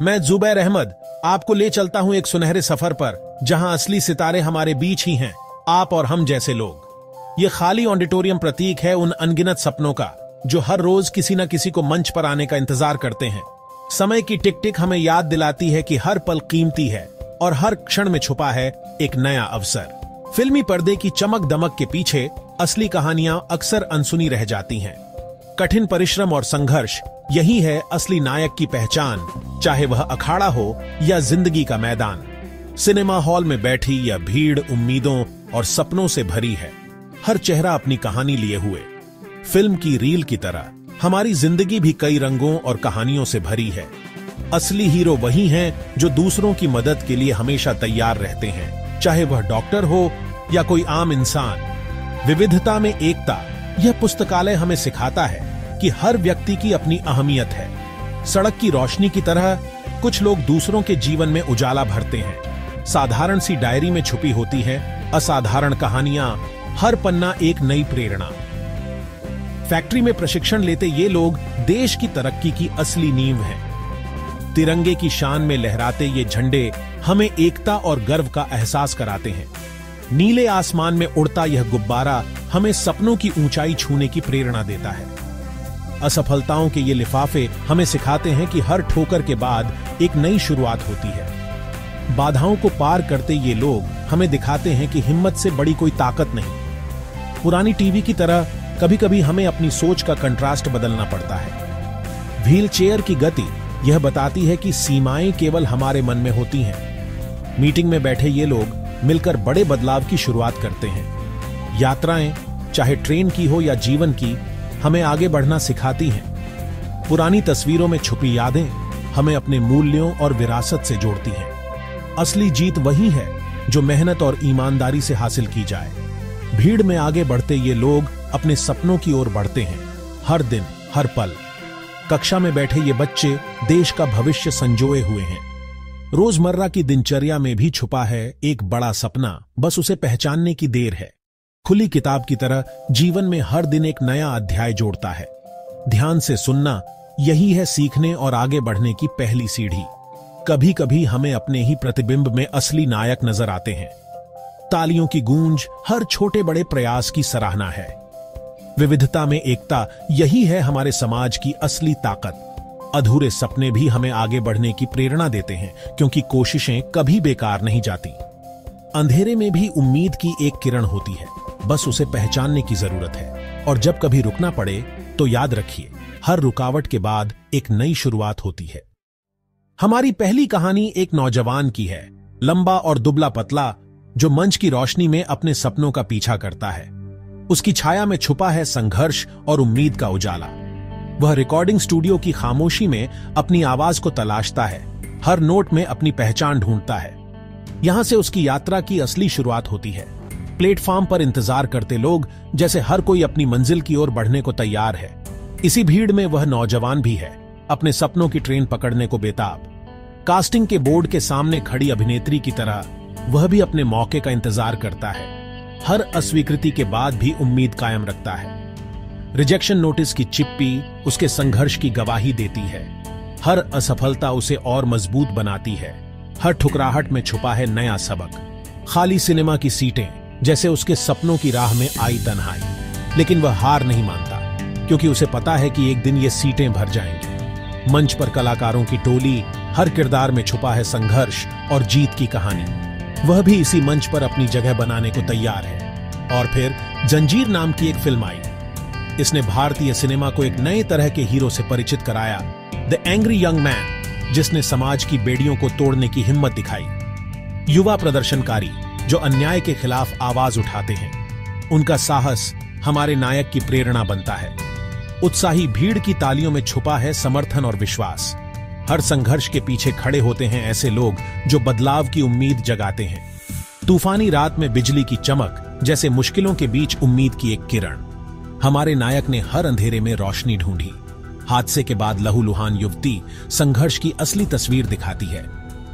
मैं जुबैर अहमद आपको ले चलता हूं एक सुनहरे सफर पर, जहां असली सितारे हमारे बीच ही हैं, आप और हम जैसे लोग। ये खाली ऑडिटोरियम प्रतीक है उन अनगिनत सपनों का जो हर रोज किसी न किसी को मंच पर आने का इंतजार करते हैं। समय की टिक टिक हमें याद दिलाती है कि हर पल कीमती है और हर क्षण में छुपा है एक नया अवसर। फिल्मी पर्दे की चमक दमक के पीछे असली कहानियां अक्सर अनसुनी रह जाती हैं। कठिन परिश्रम और संघर्ष, यही है असली नायक की पहचान, चाहे वह अखाड़ा हो या जिंदगी का मैदान। सिनेमा हॉल में बैठी यह भीड़ उम्मीदों और सपनों से भरी है, हर चेहरा अपनी कहानी लिए हुए। फिल्म की रील की तरह हमारी जिंदगी भी कई रंगों और कहानियों से भरी है। असली हीरो वही हैं जो दूसरों की मदद के लिए हमेशा तैयार रहते हैं, चाहे वह डॉक्टर हो या कोई आम इंसान। विविधता में एकता, यह पुस्तकालय हमें सिखाता है कि हर व्यक्ति की अपनी अहमियत है। सड़क की रोशनी की तरह कुछ लोग दूसरों के जीवन में उजाला भरते हैं। साधारण सी डायरी में छुपी होती है असाधारण कहानियां, हर पन्ना एक नई प्रेरणा। फैक्ट्री में प्रशिक्षण लेते ये लोग देश की तरक्की की असली नींव हैं। तिरंगे की शान में लहराते ये झंडे हमें एकता और गर्व का एहसास कराते हैं। नीले आसमान में उड़ता यह गुब्बारा हमें सपनों की ऊंचाई छूने की प्रेरणा देता है। असफलताओं के ये लिफाफे हमें सिखाते हैं कि हर ठोकर के बाद एक नई शुरुआत होती है। बाधाओं को पार करते ये लोग हमें दिखाते हैं कि हिम्मत से बड़ी कोई ताकत नहीं। पुरानी टीवी की तरह कभी कभी हमें अपनी सोच का कंट्रास्ट बदलना पड़ता है। व्हील चेयर की गति यह बताती है कि सीमाएं केवल हमारे मन में होती हैं। मीटिंग में बैठे ये लोग मिलकर बड़े बदलाव की शुरुआत करते हैं। यात्राएं, चाहे ट्रेन की हो या जीवन की, हमें आगे बढ़ना सिखाती हैं। पुरानी तस्वीरों में छुपी यादें हमें अपने मूल्यों और विरासत से जोड़ती हैं। असली जीत वही है जो मेहनत और ईमानदारी से हासिल की जाए। भीड़ में आगे बढ़ते ये लोग अपने सपनों की ओर बढ़ते हैं, हर दिन हर पल। कक्षा में बैठे ये बच्चे देश का भविष्य संजोए हुए हैं। रोजमर्रा की दिनचर्या में भी छुपा है एक बड़ा सपना, बस उसे पहचानने की देर है। खुली किताब की तरह जीवन में हर दिन एक नया अध्याय जोड़ता है। ध्यान से सुनना, यही है सीखने और आगे बढ़ने की पहली सीढ़ी। कभी कभी हमें अपने ही प्रतिबिंब में असली नायक नजर आते हैं। तालियों की गूंज हर छोटे बड़े प्रयास की सराहना है। विविधता में एकता, यही है हमारे समाज की असली ताकत। अधूरे सपने भी हमें आगे बढ़ने की प्रेरणा देते हैं, क्योंकि कोशिशें कभी बेकार नहीं जाती। अंधेरे में भी उम्मीद की एक किरण होती है, बस उसे पहचानने की जरूरत है। और जब कभी रुकना पड़े तो याद रखिए, हर रुकावट के बाद एक नई शुरुआत होती है। हमारी पहली कहानी एक नौजवान की है, लंबा और दुबला पतला, जो मंच की रोशनी में अपने सपनों का पीछा करता है। उसकी छाया में छुपा है संघर्ष और उम्मीद का उजाला। वह रिकॉर्डिंग स्टूडियो की खामोशी में अपनी आवाज को तलाशता है, हर नोट में अपनी पहचान ढूंढता है। यहां से उसकी यात्रा की असली शुरुआत होती है। प्लेटफॉर्म पर इंतजार करते लोग, जैसे हर कोई अपनी मंजिल की ओर बढ़ने को तैयार है। इसी भीड़ में वह नौजवान भी है, अपने सपनों की ट्रेन पकड़ने को बेताब। कास्टिंग के बोर्ड के सामने खड़ी अभिनेत्री की तरह वह भी अपने मौके का इंतजार करता है। हर अस्वीकृति के बाद भी उम्मीद कायम रखता है। रिजेक्शन नोटिस की चिप्पी उसके संघर्ष की गवाही देती है। हर असफलता उसे और मजबूत बनाती है। हर ठुकराहट में छुपा है नया सबक। खाली सिनेमा की सीटें जैसे उसके सपनों की राह में आई तन्हाई, लेकिन वह हार नहीं मानता, क्योंकि उसे पता है कि एक दिन ये सीटें भर जाएंगी। मंच पर कलाकारों की टोली, हर किरदार में छुपा है संघर्ष और जीत की कहानी। वह भी इसी मंच पर अपनी जगह बनाने को तैयार है। और फिर जंजीर नाम की एक फिल्म आई। इसने भारतीय सिनेमा को एक नए तरह के हीरो से परिचित कराया, द एंग्री यंग मैन, जिसने समाज की बेड़ियों को तोड़ने की हिम्मत दिखाई। युवा प्रदर्शनकारी जो अन्याय के खिलाफ आवाज उठाते हैं, उनका साहस हमारे नायक की प्रेरणा बनता है। उत्साही भीड़ की तालियों में छुपा है समर्थन और विश्वास। हर संघर्ष के पीछे खड़े होते हैं ऐसे लोग जो बदलाव की उम्मीद जगाते हैं। तूफानी रात में बिजली की चमक जैसे मुश्किलों के बीच उम्मीद की एक किरण। हमारे नायक ने हर अंधेरे में रोशनी ढूंढी। हादसे के बाद लहूलुहान युवती संघर्ष की असली तस्वीर दिखाती है।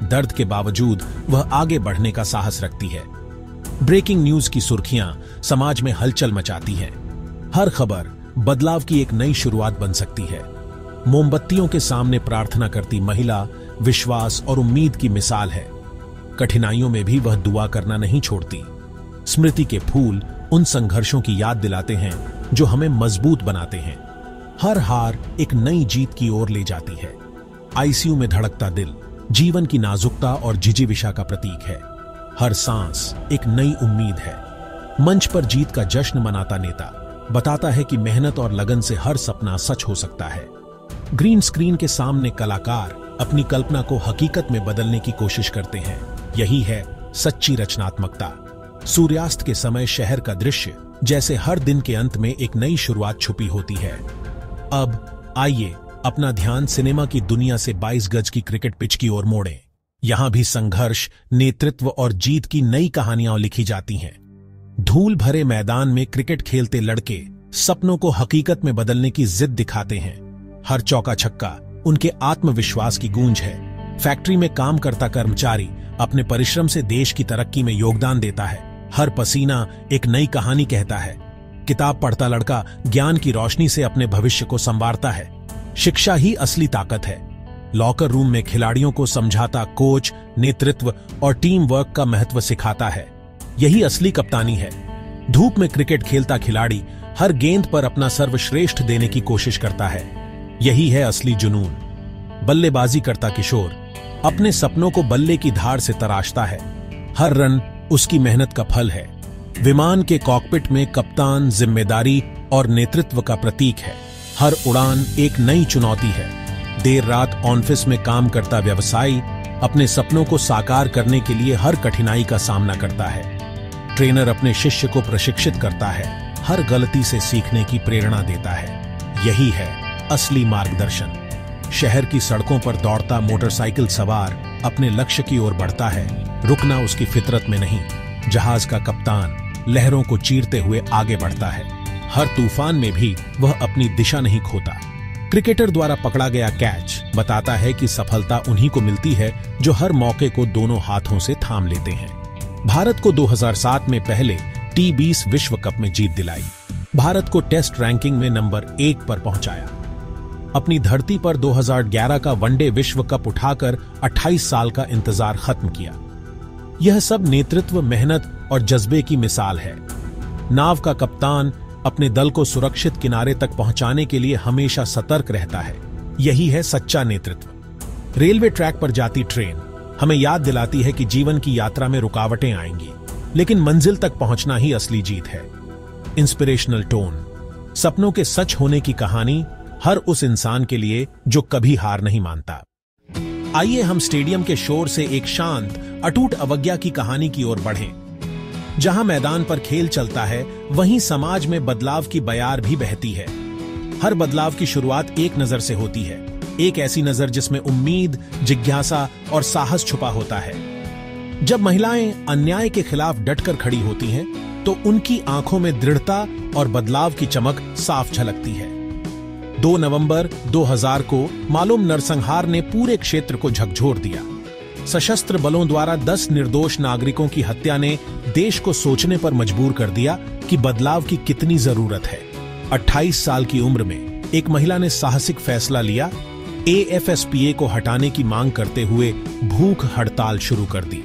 दर्द के बावजूद वह आगे बढ़ने का साहस रखती है। ब्रेकिंग न्यूज की सुर्खियां समाज में हलचल मचाती हैं। हर खबर बदलाव की एक नई शुरुआत बन सकती है। मोमबत्तियों के सामने प्रार्थना करती महिला विश्वास और उम्मीद की मिसाल है। कठिनाइयों में भी वह दुआ करना नहीं छोड़ती। स्मृति के फूल उन संघर्षों की याद दिलाते हैं जो हमें मजबूत बनाते हैं। हर हार एक नई जीत की ओर ले जाती है। आईसीयू में धड़कता दिल जीवन की नाजुकता और जिजीविषा का प्रतीक है। हर सांस एक नई उम्मीद है। मंच पर जीत का जश्न मनाता नेता बताता है कि मेहनत और लगन से हर सपना सच हो सकता है। ग्रीन स्क्रीन के सामने कलाकार अपनी कल्पना को हकीकत में बदलने की कोशिश करते हैं। यही है सच्ची रचनात्मकता। सूर्यास्त के समय शहर का दृश्य जैसे हर दिन के अंत में एक नई शुरुआत छुपी होती है। अब आइए अपना ध्यान सिनेमा की दुनिया से 22 गज की क्रिकेट पिच की ओर मोड़ें। यहां भी संघर्ष, नेतृत्व और जीत की नई कहानियां लिखी जाती हैं। धूल भरे मैदान में क्रिकेट खेलते लड़के सपनों को हकीकत में बदलने की जिद दिखाते हैं। हर चौका छक्का उनके आत्मविश्वास की गूंज है। फैक्ट्री में काम करता कर्मचारी अपने परिश्रम से देश की तरक्की में योगदान देता है। हर पसीना एक नई कहानी कहता है। किताब पढ़ता लड़का ज्ञान की रोशनी से अपने भविष्य को संवारता है। शिक्षा ही असली ताकत है। लॉकर रूम में खिलाड़ियों को समझाता कोच नेतृत्व और टीम वर्क का महत्व सिखाता है। यही असली कप्तानी है। धूप में क्रिकेट खेलता खिलाड़ी हर गेंद पर अपना सर्वश्रेष्ठ देने की कोशिश करता है। यही है असली जुनून। बल्लेबाजी करता किशोर अपने सपनों को बल्ले की धार से तराशता है। हर रन उसकी मेहनत का फल है। विमान के कॉकपिट में कप्तान जिम्मेदारी और नेतृत्व का प्रतीक है। हर उड़ान एक नई चुनौती है। देर रात ऑफिस में काम करता व्यवसायी अपने सपनों को साकार करने के लिए हर कठिनाई का सामना करता है। ट्रेनर अपने शिष्य को प्रशिक्षित करता है। हर गलती से सीखने की प्रेरणा देता है। यही है असली मार्गदर्शन। शहर की सड़कों पर दौड़ता मोटरसाइकिल सवार अपने लक्ष्य की ओर बढ़ता है। रुकना उसकी फितरत में नहीं। जहाज का कप्तान लहरों को चीरते हुए आगे बढ़ता है। हर तूफान में भी वह अपनी दिशा नहीं खोता। क्रिकेटर द्वारा पकड़ा गया कैच बताता है कि सफलता उन्हीं को मिलती है जो हर मौके को दोनों हाथों से थाम लेते हैं। भारत को 2007 में पहले T20 विश्व कप में जीत दिलाई। भारत को टेस्ट रैंकिंग में नंबर 1 पर पहुंचाया। अपनी धरती पर 2011 का वनडे विश्व कप उठाकर 28 साल का इंतजार खत्म किया। यह सब नेतृत्व, मेहनत और जज्बे की मिसाल है। नाव का कप्तान अपने दल को सुरक्षित किनारे तक पहुंचाने के लिए हमेशा सतर्क रहता है। यही है सच्चा नेतृत्व। रेलवे ट्रैक पर जाती ट्रेन हमें याद दिलाती है कि जीवन की यात्रा में रुकावटें आएंगी, लेकिन मंजिल तक पहुंचना ही असली जीत है। इंस्पिरेशनल टोन, सपनों के सच होने की कहानी हर उस इंसान के लिए जो कभी हार नहीं मानता। आइए हम स्टेडियम के शोर से एक शांत, अटूट अवज्ञा की कहानी की ओर बढ़ें। जहां मैदान पर खेल चलता है, वहीं समाज में बदलाव की बयार भी बहती है। हर बदलाव की शुरुआत एक नजर से होती है। एक ऐसी नजर जिसमें उम्मीद, जिज्ञासा और साहस छुपा होता है। जब महिलाएं अन्याय के खिलाफ डटकर खड़ी होती हैं, तो उनकी आंखों में दृढ़ता और बदलाव की चमक साफ झलकती है। 2 नवंबर 2000 को मालूम नरसंहार ने पूरे क्षेत्र को झकझोर दिया। सशस्त्र बलों द्वारा 10 निर्दोष नागरिकों की हत्या ने देश को सोचने पर मजबूर कर दिया कि बदलाव की कितनी जरूरत है। 28 साल की उम्र में एक महिला ने साहसिक फैसला लिया। AFSPA को हटाने की मांग करते हुए भूख हड़ताल शुरू कर दी।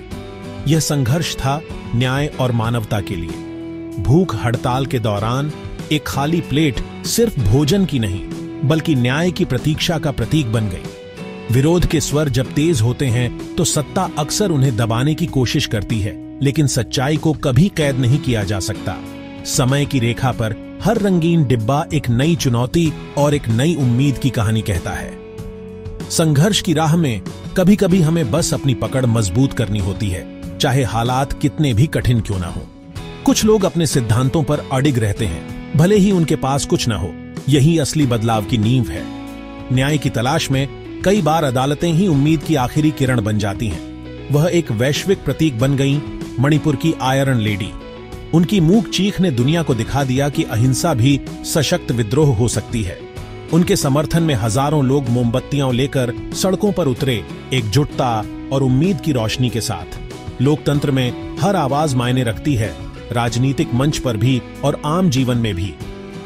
यह संघर्ष था न्याय और मानवता के लिए। भूख हड़ताल के दौरान एक खाली प्लेट सिर्फ भोजन की नहीं, बल्कि न्याय की प्रतीक्षा का प्रतीक बन गई। विरोध के स्वर जब तेज होते हैं तो सत्ता अक्सर उन्हें दबाने की कोशिश करती है, लेकिन सच्चाई को कभी कैद नहीं किया जा सकता। समय की रेखा पर हर रंगीन डिब्बा एक नई चुनौती और एक नई उम्मीद की कहानी कहता है। संघर्ष की राह में कभी कभी हमें बस अपनी पकड़ मजबूत करनी होती है, चाहे हालात कितने भी कठिन क्यों ना हो। कुछ लोग अपने सिद्धांतों पर अडिग रहते हैं, भले ही उनके पास कुछ ना हो। यही असली बदलाव की नींव है। न्याय की तलाश में कई बार अदालतें ही उम्मीद की आखिरी किरण बन जाती हैं। वह एक वैश्विक प्रतीक बन गईं, मणिपुर की आयरन लेडी। उनकी मूक चीख ने दुनिया को दिखा दिया कि अहिंसा भी सशक्त विद्रोह हो सकती है। उनके समर्थन में हजारों लोग मोमबत्तियां लेकर सड़कों पर उतरे, एकजुटता और उम्मीद की रोशनी के साथ। लोकतंत्र में हर आवाज मायने रखती है, राजनीतिक मंच पर भी और आम जीवन में भी।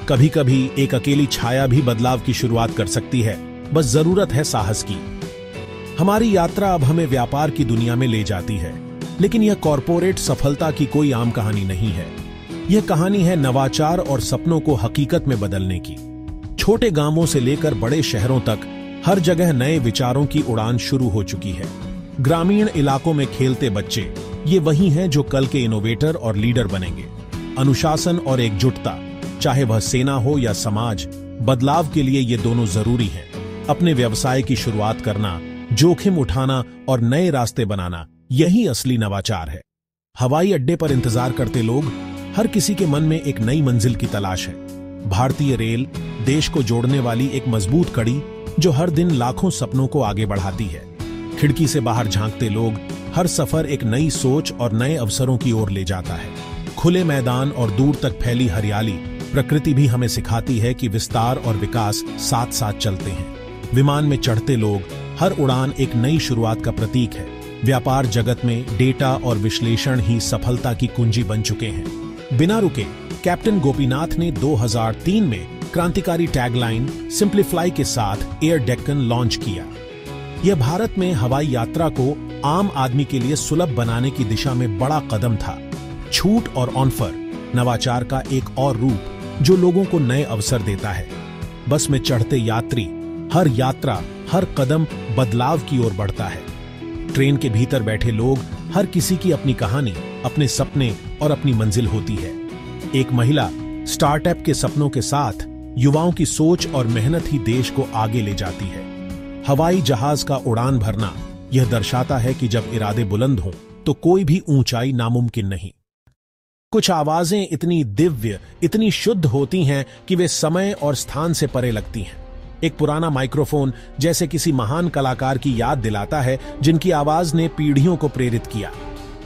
कभी कभी एक अकेली छाया भी बदलाव की शुरुआत कर सकती है, बस जरूरत है साहस की। हमारी यात्रा अब हमें व्यापार की दुनिया में ले जाती है, लेकिन यह कॉरपोरेट सफलता की कोई आम कहानी नहीं है। यह कहानी है नवाचार और सपनों को हकीकत में बदलने की। छोटे गांवों से लेकर बड़े शहरों तक हर जगह नए विचारों की उड़ान शुरू हो चुकी है। ग्रामीण इलाकों में खेलते बच्चे, ये वही हैं जो कल के इनोवेटर और लीडर बनेंगे। अनुशासन और एकजुटता, चाहे वह सेना हो या समाज, बदलाव के लिए ये दोनों जरूरी हैं। अपने व्यवसाय की शुरुआत करना, जोखिम उठाना और नए रास्ते बनाना, यही असली नवाचार है। हवाई अड्डे पर इंतजार करते लोग, हर किसी के मन में एक नई मंजिल की तलाश है। भारतीय रेल, देश को जोड़ने वाली एक मजबूत कड़ी जो हर दिन लाखों सपनों को आगे बढ़ाती है। खिड़की से बाहर झांकते लोग, हर सफर एक नई सोच और नए अवसरों की ओर ले जाता है। खुले मैदान और दूर तक फैली हरियाली, प्रकृति भी हमें सिखाती है कि विस्तार और विकास साथ साथ चलते हैं। विमान में चढ़ते लोग, हर उड़ान एक नई शुरुआत का प्रतीक है। व्यापार जगत में डेटा और विश्लेषण ही सफलता की कुंजी बन चुके हैं। बिना रुके कैप्टन गोपीनाथ ने 2003 में क्रांतिकारी टैगलाइन सिंप्लीफाई के साथ एयर डेक्कन लॉन्च किया। यह भारत में हवाई यात्रा को आम आदमी के लिए सुलभ बनाने की दिशा में बड़ा कदम था। छूट और ऑफर, नवाचार का एक और रूप जो लोगों को नए अवसर देता है। बस में चढ़ते यात्री, हर यात्रा, हर कदम बदलाव की ओर बढ़ता है। ट्रेन के भीतर बैठे लोग, हर किसी की अपनी कहानी, अपने सपने और अपनी मंजिल होती है। एक महिला स्टार्टअप के सपनों के साथ युवाओं की सोच और मेहनत ही देश को आगे ले जाती है। हवाई जहाज का उड़ान भरना यह दर्शाता है कि जब इरादे बुलंद हों तो कोई भी ऊंचाई नामुमकिन नहीं। कुछ आवाजें इतनी दिव्य, इतनी शुद्ध होती हैं कि वे समय और स्थान से परे लगती हैं। एक पुराना माइक्रोफोन जैसे किसी महान कलाकार की याद दिलाता है जिनकी आवाज ने पीढ़ियों को प्रेरित किया।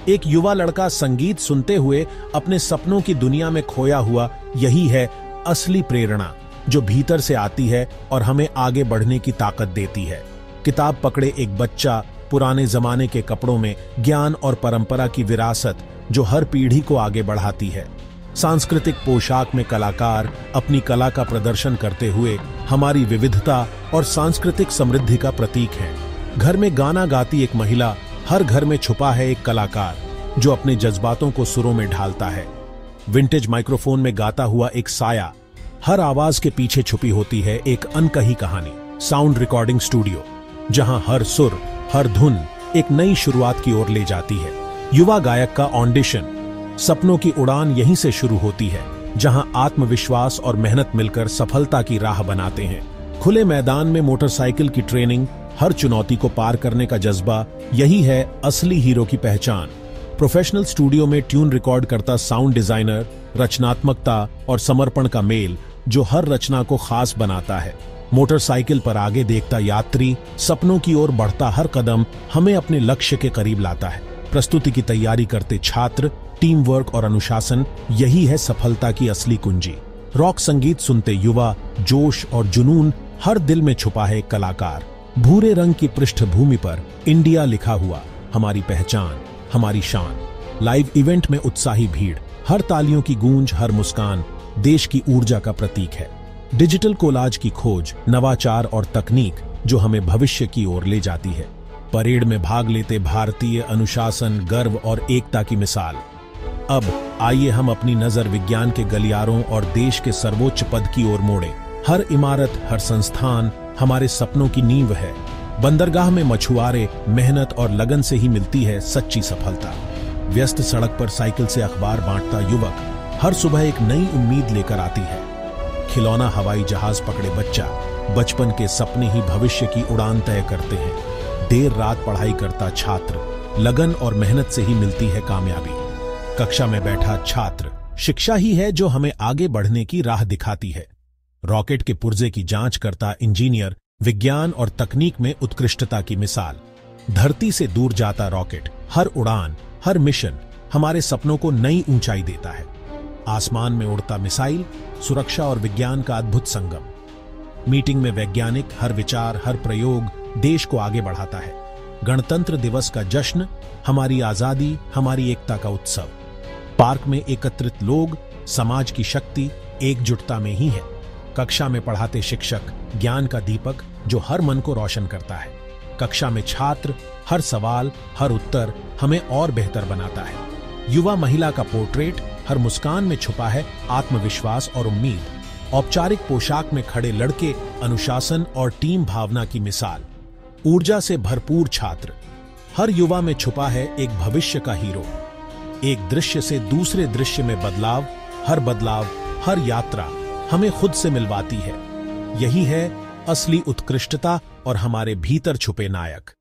एक युवा लड़का संगीत सुनते हुए अपने सपनों की दुनिया में खोया हुआ, यही है असली प्रेरणा जो भीतर से आती है और हमें आगे बढ़ने की ताकत देती है। किताब पकड़े एक बच्चा, पुराने जमाने के कपड़ों में ज्ञान और परंपरा की विरासत जो हर पीढ़ी को आगे बढ़ाती है। सांस्कृतिक पोशाक में कलाकार अपनी कला का प्रदर्शन करते हुए हमारी विविधता और सांस्कृतिक समृद्धि का प्रतीक है। घर में गाना गाती एक महिला, हर घर में छुपा है एक कलाकार जो अपने जज्बातों को सुरों में ढालता है। विंटेज माइक्रोफोन में गाता हुआ एक साया, हर आवाज के पीछे छुपी होती है एक अनकही कहानी। साउंड रिकॉर्डिंग स्टूडियो, जहां हर सुर, हर धुन एक नई शुरुआत की ओर ले जाती है। युवा गायक का ऑडिशन, सपनों की उड़ान यहीं से शुरू होती है, जहां आत्मविश्वास और मेहनत मिलकर सफलता की राह बनाते हैं। खुले मैदान में मोटरसाइकिल की ट्रेनिंग, हर चुनौती को पार करने का जज्बा, यही है असली हीरो की पहचान। प्रोफेशनल स्टूडियो में ट्यून रिकॉर्ड करता साउंड डिजाइनर, रचनात्मकता और समर्पण का मेल जो हर रचना को खास बनाता है। मोटरसाइकिल पर आगे देखता यात्री, सपनों की ओर बढ़ता हर कदम हमें अपने लक्ष्य के करीब लाता है। प्रस्तुति की तैयारी करते छात्र, टीम वर्क और अनुशासन, यही है सफलता की असली कुंजी। रॉक संगीत सुनते युवा, जोश और जुनून, हर दिल में छुपा है एक कलाकार। भूरे रंग की पृष्ठभूमि पर इंडिया लिखा हुआ, हमारी पहचान, हमारी शान। लाइव इवेंट में उत्साही भीड़, हर तालियों की गूंज, हर मुस्कान देश की ऊर्जा का प्रतीक है। डिजिटल कोलाज की खोज, नवाचार और तकनीक जो हमें भविष्य की ओर ले जाती है। परेड में भाग लेते भारतीय, अनुशासन, गर्व और एकता की मिसाल। अब आइए हम अपनी नजर विज्ञान के गलियारों और देश के सर्वोच्च पद की ओर मोड़ें। हर इमारत, हर संस्थान हमारे सपनों की नींव है। बंदरगाह में मछुआरे, मेहनत और लगन से ही मिलती है सच्ची सफलता। व्यस्त सड़क पर साइकिल से अखबार बांटता युवक, हर सुबह एक नई उम्मीद लेकर आती है। खिलौना हवाई जहाज पकड़े बच्चा, बचपन के सपने ही भविष्य की उड़ान तय करते हैं। देर रात पढ़ाई करता छात्र, लगन और मेहनत से ही मिलती है कामयाबी। कक्षा में बैठा छात्र, शिक्षा ही है जो हमें आगे बढ़ने की राह दिखाती है। रॉकेट के पुर्जे की जांच करता इंजीनियर, विज्ञान और तकनीक में उत्कृष्टता की मिसाल। धरती से दूर जाता रॉकेट, हर उड़ान, हर मिशन हमारे सपनों को नई ऊंचाई देता है। आसमान में उड़ता मिसाइल, सुरक्षा और विज्ञान का अद्भुत संगम। मीटिंग में वैज्ञानिक, हर विचार, हर प्रयोग देश को आगे बढ़ाता है। गणतंत्र दिवस का जश्न, हमारी आजादी, हमारी एकता का उत्सव। पार्क में एकत्रित लोग, समाज की शक्ति एकजुटता में ही है। कक्षा में पढ़ाते शिक्षक, ज्ञान का दीपक जो हर मन को रोशन करता है। कक्षा में छात्र, हर सवाल, हर उत्तर हमें और बेहतर बनाता है। युवा महिला का पोर्ट्रेट, हर मुस्कान में छुपा है आत्मविश्वास और उम्मीद। औपचारिक पोशाक में खड़े लड़के, अनुशासन और टीम भावना की मिसाल। ऊर्जा से भरपूर छात्र, हर युवा में छुपा है एक भविष्य का हीरो। एक दृश्य से दूसरे दृश्य में बदलाव, हर यात्रा हमें खुद से मिलवाती है। यही है असली उत्कृष्टता और हमारे भीतर छुपे नायक।